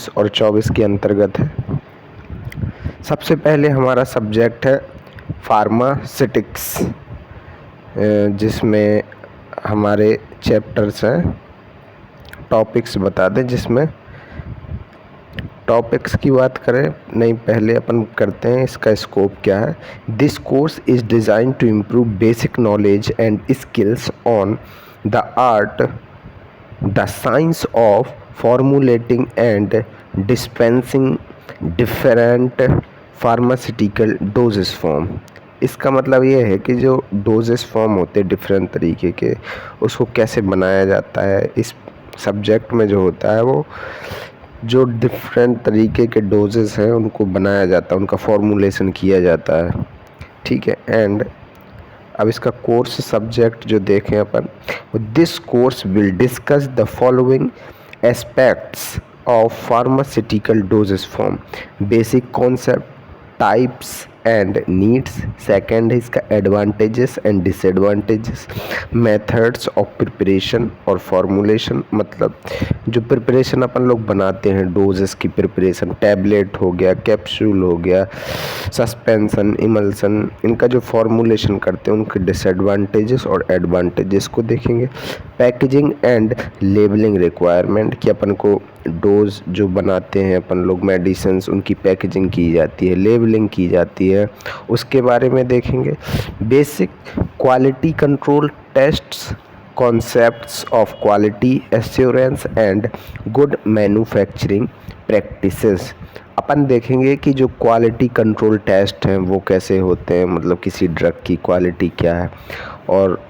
23 और 24 के अंतर्गत है। सबसे पहले हमारा सब्जेक्ट है फार्मास्यूटिक्स, जिसमें हमारे चैप्टर्स हैं, टॉपिक्स बता दें। जिसमें टॉपिक्स की बात करें नहीं, पहले अपन करते हैं इसका स्कोप क्या है। This course is design to improve basic knowledge and skills on the art, the science of formulating and dispensing different pharmaceutical doses form. इसका मतलब ये है कि जो डोजेस फॉर्म होते हैं डिफरेंट तरीके के, उसको कैसे बनाया जाता है। इस सब्जेक्ट में जो होता है वो जो डिफरेंट तरीके के डोजेस हैं उनको बनाया जाता है, उनका फॉर्मुलेशन किया जाता है, ठीक है। एंड अब इसका कोर्स सब्जेक्ट जो देखें अपन, this course will discuss the following aspects of pharmaceutical doses form. Basic concept, types and needs. Second है इसका advantages and disadvantages, methods of preparation और फॉर्मुलेशन। मतलब जो प्रिपरेशन अपन लोग बनाते हैं, डोजेस की प्रिपरेशन, टैबलेट हो गया, कैप्सूल हो गया, सस्पेंशन, इमल्सन, इनका जो फॉर्मुलेशन करते हैं उनके डिसएडवांटेजेस और एडवांटेजेस को देखेंगे। पैकेजिंग एंड लेबलिंग रिक्वायरमेंट, कि अपन को डोज जो बनाते हैं अपन लोग मेडिसिन्स, उनकी पैकेजिंग की जाती है, लेबलिंग की जाती है, उसके बारे में देखेंगे। Basic quality control tests, concepts of quality assurance and good manufacturing practices. अपन देखेंगे कि जो क्वालिटी कंट्रोल टेस्ट हैं वो कैसे होते हैं, मतलब किसी ड्रग की क्वालिटी क्या है और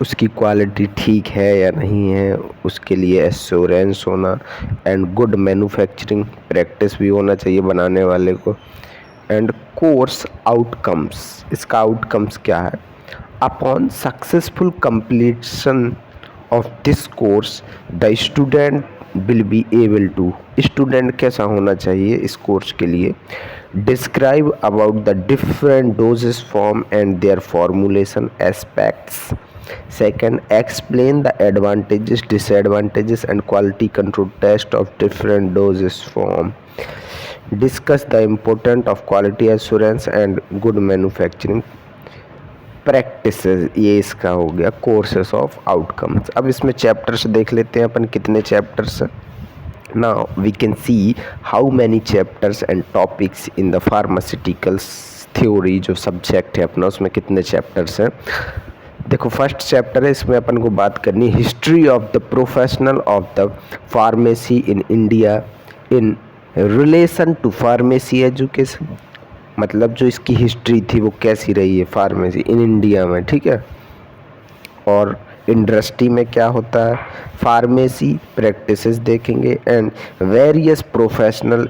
उसकी क्वालिटी ठीक है या नहीं है, उसके लिए एश्योरेंस होना एंड गुड मैन्युफैक्चरिंग प्रैक्टिस भी होना चाहिए बनाने वाले को। एंड कोर्स आउटकम्स, इसका आउटकम्स क्या है। Upon successful completion of this course the student will be able to, student कैसा होना चाहिए इस कोर्स के लिए, describe about the different doses form and their formulation aspects. Second, explain the advantages, disadvantages and quality control test of different doses form. Discuss the importance of quality assurance and good manufacturing practices. ये इसका हो गया courses of outcomes। अब इसमें chapters देख लेते हैं अपन, कितने चैप्टर्स हैं। Now we can see how many chapters and topics in the pharmaceuticals theory, जो सब्जेक्ट है अपना, उसमें कितने चैप्टर्स हैं। देखो फर्स्ट चैप्टर है, इसमें अपन को बात करनी है history of the professional of the pharmacy in India in relation to pharmacy education. मतलब जो इसकी हिस्ट्री थी वो कैसी रही है फार्मेसी इन इंडिया में, ठीक है। और इंडस्ट्री में क्या होता है, फार्मेसी प्रैक्टिसेस देखेंगे एंड वेरियस प्रोफेशनल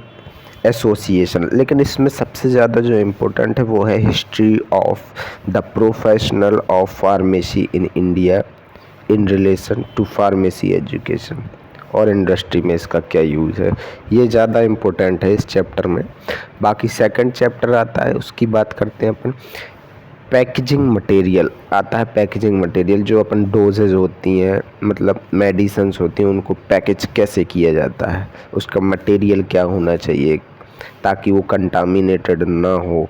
एसोसिएशन। लेकिन इसमें सबसे ज़्यादा जो इम्पोर्टेंट है वो है history of the professional of pharmacy in India in relation to pharmacy education, और इंडस्ट्री में इसका क्या यूज़ है, ये ज़्यादा इम्पोर्टेंट है इस चैप्टर में। बाकी सेकंड चैप्टर आता है, उसकी बात करते हैं अपन। पैकेजिंग मटेरियल आता है, पैकेजिंग मटेरियल जो अपन डोजेज होती हैं, मतलब मेडिसिन्स होती हैं, उनको पैकेज कैसे किया जाता है, उसका मटेरियल क्या होना चाहिए ताकि वो कंटामिनेटेड ना हो।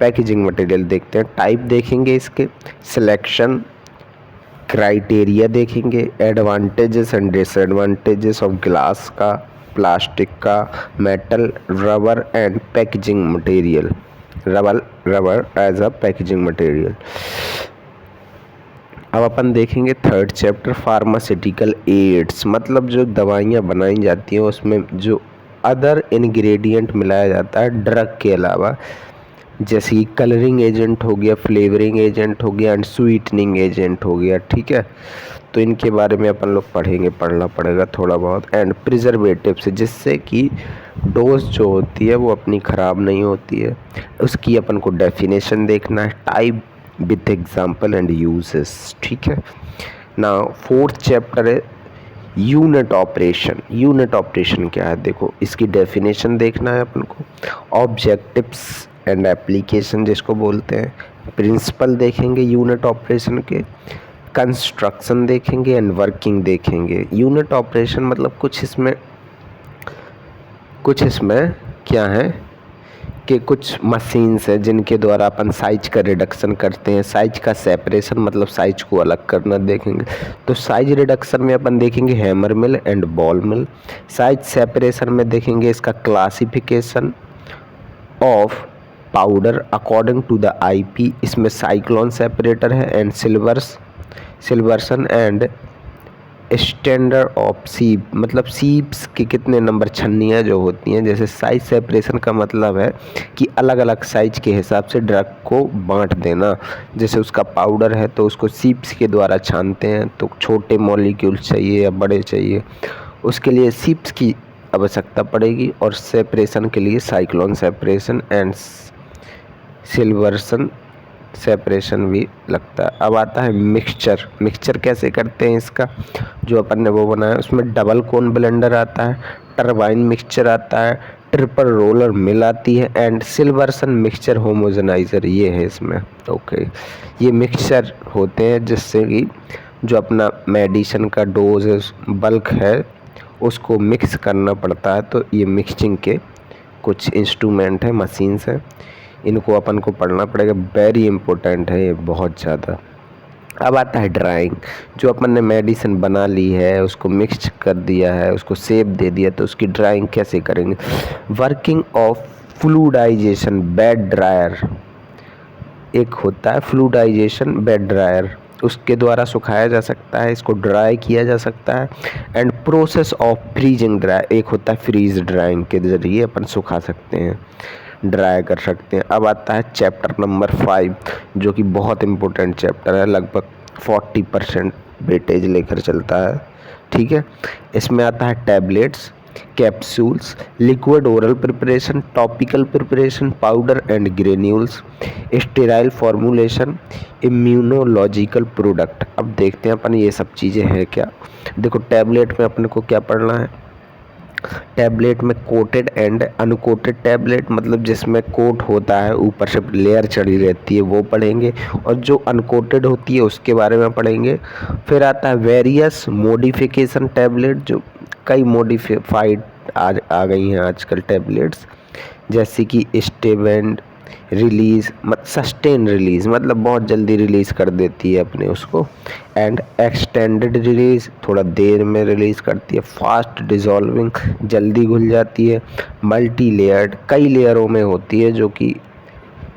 पैकेजिंग मटेरियल देखते हैं। टाइप देखेंगे इसके, सिलेक्शन क्राइटेरिया देखेंगे, advantages and disadvantages of glass का, प्लास्टिक का, metal, rubber and packaging material, rubber as a packaging material. अब अपन देखेंगे थर्ड चैप्टर फार्मास्यूटिकल एड्स, मतलब जो दवाइयाँ बनाई जाती हैं उसमें जो अदर इंग्रेडिएंट मिलाया जाता है ड्रग के अलावा, जैसे कि कलरिंग एजेंट हो गया, फ्लेवरिंग एजेंट हो गया एंड स्वीटनिंग एजेंट हो गया, ठीक है। तो इनके बारे में अपन लोग पढ़ेंगे, पढ़ना पड़ेगा थोड़ा बहुत। एंड प्रिजर्वेटिव्स, जिससे कि डोज जो होती है वो अपनी ख़राब नहीं होती है, उसकी अपन को डेफिनेशन देखना है। Type with example and uses, ठीक है ना। फोर्थ चैप्टर है यूनिट ऑपरेशन। यूनिट ऑपरेशन क्या है, देखो इसकी डेफिनेशन देखना है अपन को। ऑब्जेक्टिव्स एंड एप्लीकेशन जिसको बोलते हैं, प्रिंसिपल देखेंगे यूनिट ऑपरेशन के, कंस्ट्रक्शन देखेंगे एंड वर्किंग देखेंगे। यूनिट ऑपरेशन मतलब कुछ इसमें कुछ इसमें क्या है कि कुछ मशीन्स है जिनके द्वारा अपन साइज का रिडक्शन करते हैं। साइज का सेपरेशन मतलब साइज को अलग करना देखेंगे। तो साइज रिडक्शन में अपन देखेंगे hammer mill and ball mill. Size separation में देखेंगे इसका classification of powder according to the IP. इसमें साइक्लोन सेपरेटर है and Silverson and standard of sieve मतलब सीप्स के कितने नंबर छन्नियाँ जो होती हैं। जैसे साइज सेपरेशन का मतलब है कि अलग अलग साइज के हिसाब से ड्रग को बांट देना। जैसे उसका पाउडर है तो उसको सीप्स के द्वारा छानते हैं, तो छोटे मॉलिक्यूल्स चाहिए या बड़े चाहिए उसके लिए सीप्स की आवश्यकता पड़ेगी, और सेपरेशन के लिए साइक्लोन सेपरेशन एंड सिल्वर्सन सेपरेशन भी लगता है। अब आता है मिक्सचर कैसे करते हैं इसका, जो अपन ने वो बनाया उसमें डबल कोन ब्लेंडर आता है, टरबाइन मिक्सचर आता है, ट्रिपल रोलर मिल आती है एंड सिल्वर्सन मिक्सचर होमोजेनाइजर ये है इसमें। ओके, ये मिक्सचर होते हैं जिससे कि जो अपना मेडिसिन का डोज है बल्क है उसको मिक्स करना पड़ता है। तो ये मिक्सिंग के कुछ इंस्ट्रूमेंट है, मशीन्स हैं, इनको अपन को पढ़ना पड़ेगा। वेरी इंपॉर्टेंट है ये बहुत ज़्यादा। अब आता है ड्राइंग। जो अपन ने मेडिसिन बना ली है उसको मिक्स कर दिया है, उसको शेप दे दिया, तो उसकी ड्राइंग कैसे करेंगे। वर्किंग ऑफ फ्लूडाइजेशन बेड ड्रायर, एक होता है फ्लूडाइजेशन बेड ड्रायर, उसके द्वारा सुखाया जा सकता है, इसको ड्राई किया जा सकता है। And process of freezing dry, एक होता है फ्रीज ड्राइंग के जरिए अपन सुखा सकते हैं, ड्राई कर सकते हैं। अब आता है चैप्टर नंबर 5 जो कि बहुत इम्पोर्टेंट चैप्टर है, लगभग 40% वेटेज लेकर चलता है। ठीक है, इसमें आता है tablets, capsules, liquid oral preparation, topical preparation, powder and granules, sterile formulation, immunological product. अब देखते हैं अपन ये सब चीज़ें हैं क्या। देखो टैबलेट में अपन को क्या पढ़ना है। टैबलेट में कोटेड एंड अनकोटेड टैबलेट मतलब जिसमें कोट होता है ऊपर से लेयर चढ़ी रहती है वो पढ़ेंगे, और जो अनकोटेड होती है उसके बारे में पढ़ेंगे। फिर आता है वेरियस मॉडिफिकेशन टैबलेट, जो कई मॉडिफाइड आ गई हैं आजकल टैबलेट्स, जैसे कि स्टेबेंड रिलीज सस्टेन रिलीज मतलब बहुत जल्दी रिलीज़ कर देती है अपने उसको, एंड एक्सटेंडेड रिलीज थोड़ा देर में रिलीज़ करती है, फास्ट डिजॉल्विंग जल्दी घुल जाती है, मल्टी लेयर्ड कई लेयरों में होती है जो कि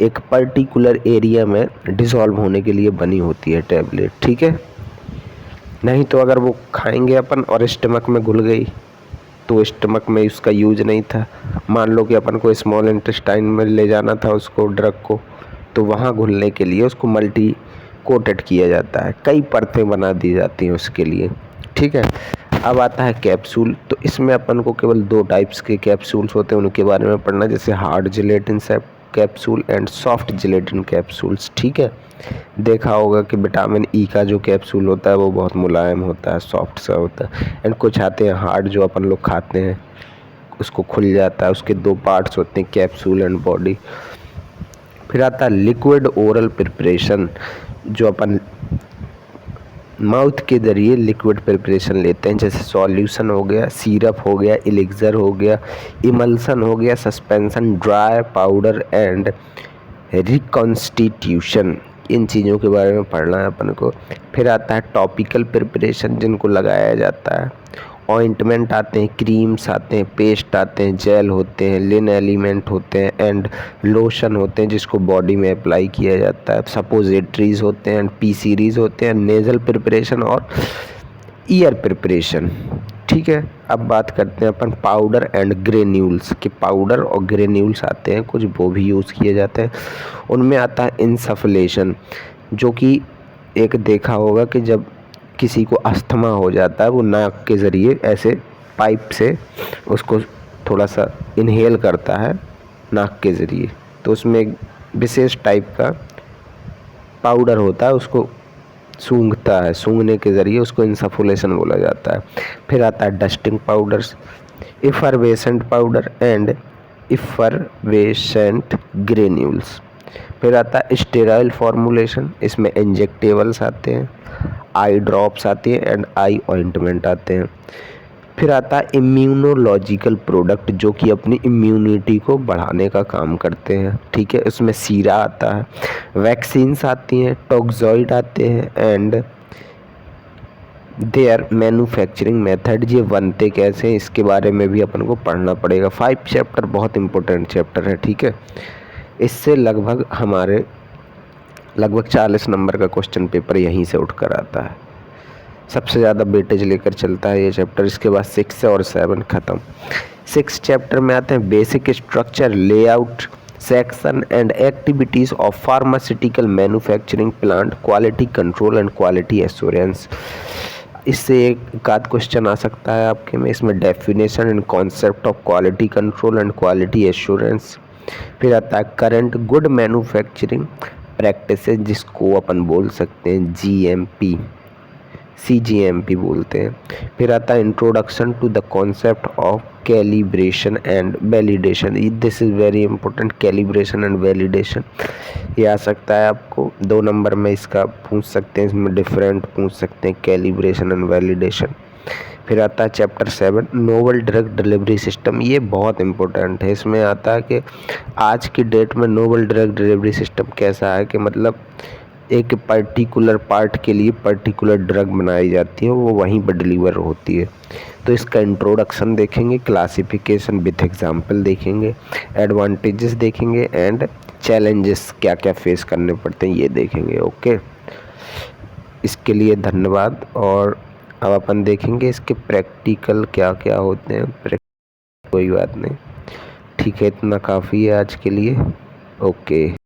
एक पर्टिकुलर एरिया में डिसॉल्व होने के लिए बनी होती है टैबलेट। ठीक है, नहीं तो अगर वो खाएंगे अपन और स्टमक में घुल गई तो स्टमक में उसका यूज नहीं था। मान लो कि अपन को स्मॉल इंटेस्टाइन में ले जाना था उसको ड्रग को, तो वहाँ घुलने के लिए उसको मल्टी कोटेड किया जाता है, कई परतें बना दी जाती हैं उसके लिए। ठीक है, अब आता है कैप्सूल। तो इसमें अपन को केवल 2 टाइप्स के कैप्सूल्स होते हैं उनके बारे में पढ़ना, जैसे hard gelatin capsule and soft gelatin capsules. ठीक है, देखा होगा कि विटामिन ई का जो कैप्सूल होता है वो बहुत मुलायम होता है, सॉफ्ट सा होता है, एंड कुछ आते हैं हार्ड जो अपन लोग खाते हैं उसको खुल जाता है, उसके 2 पार्ट्स होते हैं कैप्सूल एंड बॉडी। फिर आता है लिक्विड ओरल प्रिपरेशन, जो अपन माउथ के जरिए लिक्विड प्रिपरेशन लेते हैं, जैसे सॉल्यूशन हो गया, सिरप हो गया, एलिक्सर हो गया, इमल्सन हो गया, suspension, dry powder and reconstitution. इन चीज़ों के बारे में पढ़ना है अपन को। फिर आता है टॉपिकल प्रिपरेशन जिनको लगाया जाता है, ऑइंटमेंट आते हैं, क्रीम्स आते हैं, पेस्ट आते हैं, जेल होते हैं, लिन एलिमेंट होते हैं एंड लोशन होते हैं जिसको बॉडी में अप्लाई किया जाता है, सपोजिटरीज होते हैं एंड पी सीरीज होते हैं, नेज़ल प्रिपरेशन और ईयर प्रिपरेशन। ठीक है, अब बात करते हैं अपन पाउडर एंड ग्रेन्यूल्स के। पाउडर और ग्रेन्यूल्स आते हैं कुछ, वो भी यूज़ किए जाते हैं। उनमें आता है इंसफलेशन, जो कि एक देखा होगा कि जब किसी को अस्थमा हो जाता है वो नाक के ज़रिए ऐसे पाइप से उसको थोड़ा सा इनहेल करता है नाक के ज़रिए, तो उसमें एक विशेष टाइप का पाउडर होता है, उसको सूंघता है, सूंघने के ज़रिए उसको इंसफोलेशन बोला जाता है। फिर आता है dusting powders, effervescent powder and effervescent granules. फिर आता है स्टेराइल फॉर्मुलेशन, इसमें इंजेक्टेबल्स आते हैं, आई ड्रॉप्स आती हैं एंड आई ऑइंटमेंट आते हैं। फिर आता है इम्यूनोलॉजिकल प्रोडक्ट, जो कि अपनी इम्यूनिटी को बढ़ाने का काम करते हैं, ठीक है। उसमें सीरा आता है, वैक्सीन्स आती हैं, टॉक्सॉइड आते हैं एंड देयर मैन्युफैक्चरिंग मेथड, ये बनते कैसे हैं इसके बारे में भी अपन को पढ़ना पड़ेगा। 5 चैप्टर बहुत इंपॉर्टेंट चैप्टर है, ठीक है। इससे लगभग 40 नंबर का क्वेश्चन पेपर यहीं से उठकर आता है, सबसे ज़्यादा वेटेज लेकर चलता है ये चैप्टर। इसके बाद 6 और 7 ख़त्म। 6 चैप्टर में आते हैं basic structure, layout, section and activities of pharmaceutical manufacturing plant, quality control and quality assurance. इससे एक आध क्वेश्चन आ सकता है आपके में। इसमें definition and concept of quality control and quality assurance. फिर आता है करंट गुड मैन्युफैक्चरिंग प्रैक्टिसेस, जिसको अपन बोल सकते हैं GMP, CGMP बोलते हैं। फिर आता है introduction to the concept of calibration and validation, this is very important, calibration and validation. ये आ सकता है आपको 2 नंबर में, इसका पूछ सकते हैं, इसमें डिफरेंट पूछ सकते हैं, कैलिब्रेशन एंड वैलिडेशन। फिर आता है chapter 7 novel drug delivery system, ये बहुत इंपॉर्टेंट है। इसमें आता है कि आज की डेट में नोवल ड्रग डिलीवरी सिस्टम कैसा है, कि मतलब एक पर्टिकुलर पार्ट के लिए पर्टिकुलर ड्रग बनाई जाती है, वो वहीं पर डिलीवर होती है। तो इसका इंट्रोडक्शन देखेंगे, क्लासिफिकेशन विथ एग्जांपल देखेंगे, एडवांटेजेस देखेंगे एंड चैलेंजेस क्या क्या फेस करने पड़ते हैं ये देखेंगे। ओके, इसके लिए धन्यवाद। और अब अपन देखेंगे इसके प्रैक्टिकल क्या क्या होते हैं। कोई बात नहीं, ठीक है, इतना काफ़ी है आज के लिए। ओके।